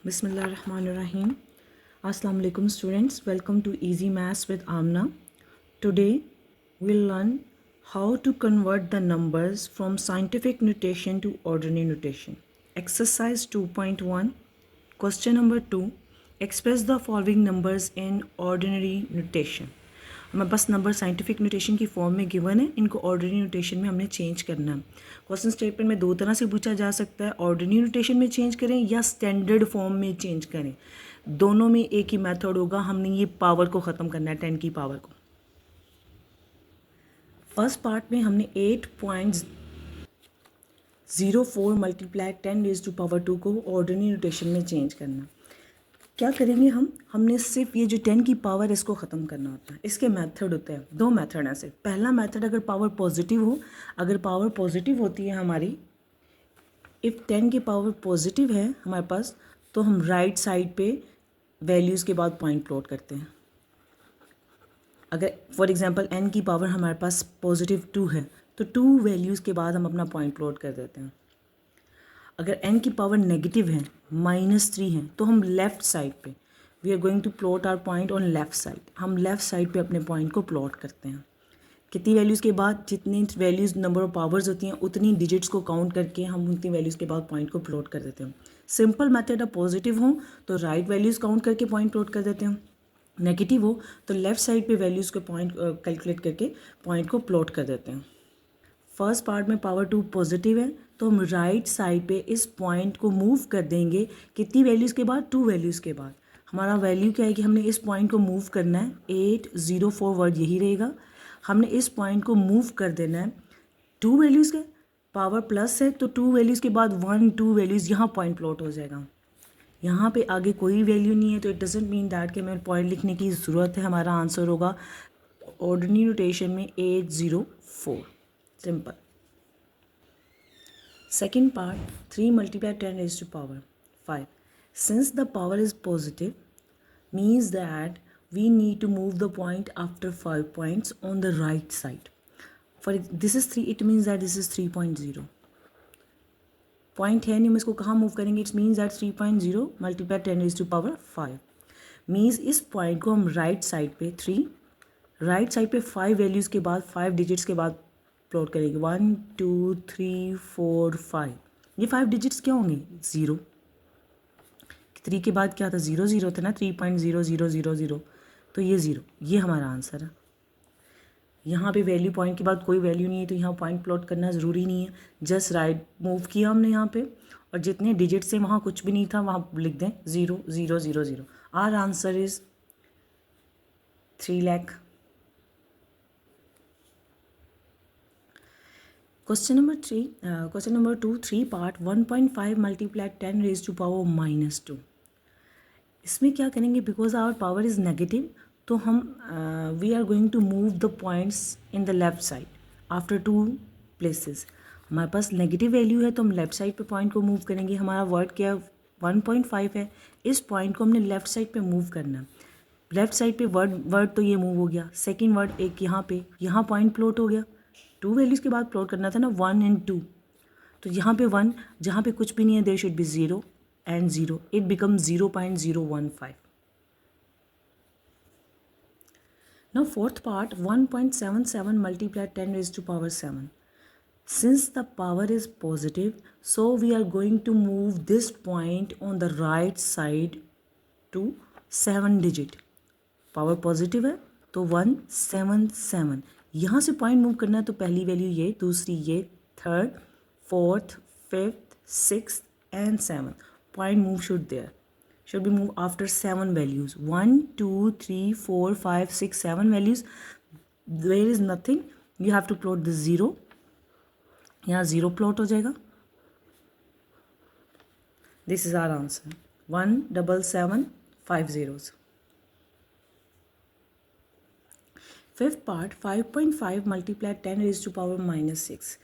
Bismillahirrahmanirrahim. Assalamu alaikum students. Welcome to Easy Maths with Amna. Today we'll learn how to convert the numbers from scientific notation to ordinary notation. Exercise 2.1. Question number 2. Express the following numbers in ordinary notation. हमें बस number scientific notation की form में given है, इनको ordinary notation में हमने change करना है। क्वेश्चन स्टेटमेंट में दो तरह से पूछा जा सकता है, ऑर्डिनरी नोटेशन में चेंज करें या स्टैंडर्ड फॉर्म में चेंज करें। दोनों में एक ही मेथड होगा, हमने ये पावर को ख़त्म करना है, 10 की पावर को। फर्स्ट पार्ट में हमने 8.04 मल्टीप्लाई 10⁻² को ऑर्डिनरी नोटेशन में चेंज करना। क्या करेंगे हमने सिर्फ ये जो 10 की पावर इसको ख़त्म करना होता है। इसके मेथड होते हैं, दो मेथड हैं सिर्फ। पहला मेथड, अगर पावर पॉजिटिव हो, अगर पावर पॉजिटिव होती है हमारी, इफ़ 10 की पावर पॉजिटिव है हमारे पास, तो हम राइट साइड पे वैल्यूज़ के बाद पॉइंट प्लॉट करते हैं। अगर फॉर एग्जांपल n की पावर हमारे पास पॉजिटिव 2 है तो 2 वैल्यूज़ के बाद हम अपना पॉइंट प्लॉट कर देते हैं। अगर n की पावर नेगेटिव है, -3 है, तो हम लेफ़्ट साइड पे we are going to plot our point on left side. हम लेफ़्ट साइड पे अपने पॉइंट को प्लॉट करते हैं। कितनी वैल्यूज़ के बाद, जितनी वैल्यूज़ नंबर ऑफ पावर्स होती हैं उतनी डिजिट्स को काउंट करके हम उतनी वैल्यूज़ के बाद पॉइंट को प्लॉट कर देते हैं। सिंपल मेथड है, पॉजिटिव हो तो राइट वैल्यूज़ काउंट करके पॉइंट प्लॉट कर देते हैं, नेगेटिव हो तो लेफ़्ट साइड पे वैल्यूज़ के पॉइंट कैलकुलेट करके पॉइंट को प्लॉट कर देते हैं। फर्स्ट पार्ट में पावर 2 पॉजिटिव है तो हम राइट साइड पे इस पॉइंट को मूव कर देंगे। कितनी वैल्यूज़ के बाद, 2 वैल्यूज़ के बाद। हमारा वैल्यू क्या है कि हमने इस पॉइंट को मूव करना है, 804 वर्ड यही रहेगा। हमने इस पॉइंट को मूव कर देना है 2 वैल्यूज़ के, पावर प्लस है तो 2 वैल्यूज़ के बाद 1 2 वैल्यूज़ यहाँ पॉइंट प्लॉट हो जाएगा। यहाँ पे आगे कोई वैल्यू नहीं है तो इट डजेंट मीन दैट कि हमें पॉइंट लिखने की ज़रूरत है। हमारा आंसर होगा ऑर्डिनरी नोटेशन में 804, simple. Second part, 3 multiply 10⁻5. Since the power is positive, means that we need to move the point after 5 points on the right side. For this is 3, it means that this is 3.0. Point है नहीं, हम इसको कहाँ move करेंगे? It means that 3.0 multiply 10⁻5 means इस point को हम right side पे 3, राइट साइड पे 5 वैल्यूज़ के बाद 5 डिजिट्स के बाद प्लॉट करेंगे। 1 2 3 4 5। ये 5 डिजिट्स क्या होंगे? 0। 3 के बाद क्या था? 0 0 था ना, 3.0000। तो ये 0, ये हमारा आंसर है। यहाँ पे वैल्यू पॉइंट के बाद कोई वैल्यू नहीं है तो यहाँ पॉइंट प्लॉट करना ज़रूरी नहीं है। जस्ट राइट मूव किया हमने यहाँ पे और जितने डिजिट्स हैं वहाँ कुछ भी नहीं था, वहाँ लिख दें 0 0 0 0। Our answer is 3 lakh. Question number 2, 3 part, 1.5 multiply 10⁻⁻²। इसमें क्या करेंगे? Because our power is negative तो हम we are going to move the points in the left side after 2 places. हमारे पास नेगेटिव वैल्यू है तो हम लेफ़्ट साइड पे पॉइंट को मूव करेंगे। हमारा वर्ड क्या है? 1.5 है। इस पॉइंट को हमने लेफ़्ट साइड पे मूव करना है। लेफ़्ट साइड पे वर्ड तो ये मूव हो गया। सेकेंड वर्ड एक यहाँ पे, यहाँ पॉइंट प्लॉट हो गया। 2 वैल्यूज़ के बाद प्लॉट करना था ना, 1 and 2। तो यहाँ पे 1, जहाँ पे कुछ भी नहीं है there should be 0 and 0, it become 0.015। Now fourth part, 1.77 multiply 10⁻7। Since the power is positive, so we are going to move this point on the right side to 7 digit। Power positive है तो 177। यहाँ से point move करना है तो पहली value ये, दूसरी ये, third, fourth, fifth, six and 7। Point move should be move after 7 values. 1 2 3 4 5 6 7 values. There is nothing, you have to plot the 0। यहाँ 0 प्लॉट हो जाएगा। This is our answer, 17750। Fifth part, 5.5 multiply 10⁻⁻6।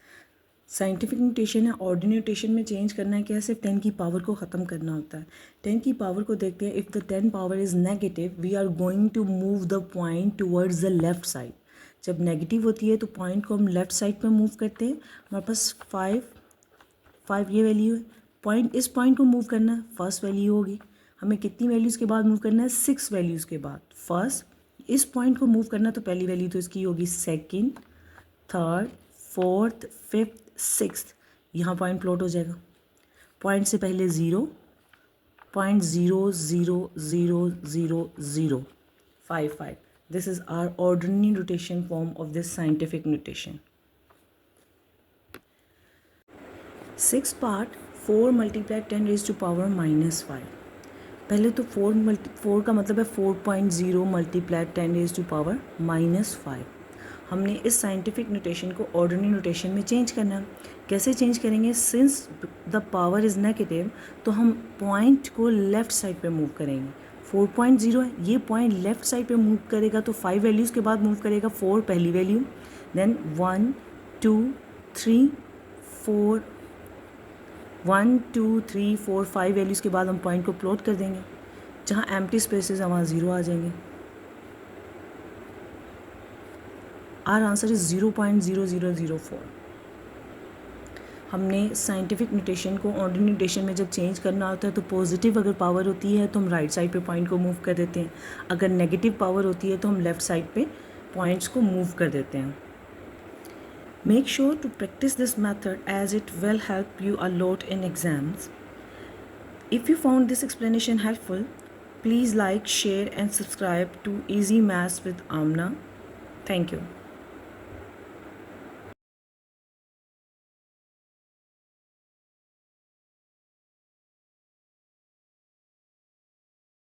Scientific notation है, ordinary notation में change करना है। क्या? सिर्फ 10 की पावर को ख़त्म करना होता है। 10 की पावर को देखते हैं। If the 10 power is negative, we are going to move the point towards the left side. जब नेगेटिव होती है तो पॉइंट को हम लेफ़्ट साइड पे मूव करते हैं। हमारे पास 5 ये वैल्यू है, पॉइंट इस पॉइंट को मूव करना है, फर्स्ट वैल्यू होगी। हमें कितनी वैल्यूज़ के बाद मूव करना है, 6 वैल्यूज़ के बाद। फर्स्ट इस पॉइंट को मूव करना, तो पहली वैल्यू तो इसकी होगी second, third, fourth, fifth, sixth, यहाँ पॉइंट प्लॉट हो जाएगा। पॉइंट से पहले 0, 0.0000055. This is our ordinary notation form of this scientific notation. Sixth part, 4 multiplied 10 raised to power -5. पहले तो 4 का मतलब है 4.0 मल्टीप्लाइड 10 raised to power -5। हमने इस साइंटिफिक नोटेशन को ऑर्डिनरी नोटेशन में चेंज करना है। कैसे चेंज करेंगे? Since the power is negative, तो हम पॉइंट को लेफ़्ट साइड पे मूव करेंगे। 4.0 है, ये पॉइंट लेफ़्ट साइड पे मूव करेगा तो 5 वैल्यूज़ के बाद मूव करेगा। 4 पहली वैल्यू, देन 1 2 3 4 1 2 3 4 5 वैल्यूज़ के बाद हम पॉइंट को प्लॉट कर देंगे। जहाँ एम्प्टी स्पेसेस है वहाँ 0 आ जाएंगे। Our answer is 0.0004। हमने साइंटिफिक नोटेशन को ऑर्डिनरी नोटेशन में जब चेंज करना होता है तो पॉजिटिव अगर पावर होती है तो हम राइट साइड पे पॉइंट को मूव कर देते हैं, अगर नेगेटिव पावर होती है तो हम लेफ़्ट साइड पे पॉइंट्स को मूव कर देते हैं। Make sure to practice this method as it will help you a lot in exams. If you found this explanation helpful, please like, share and subscribe to Easy Maths with Amna. Thank you.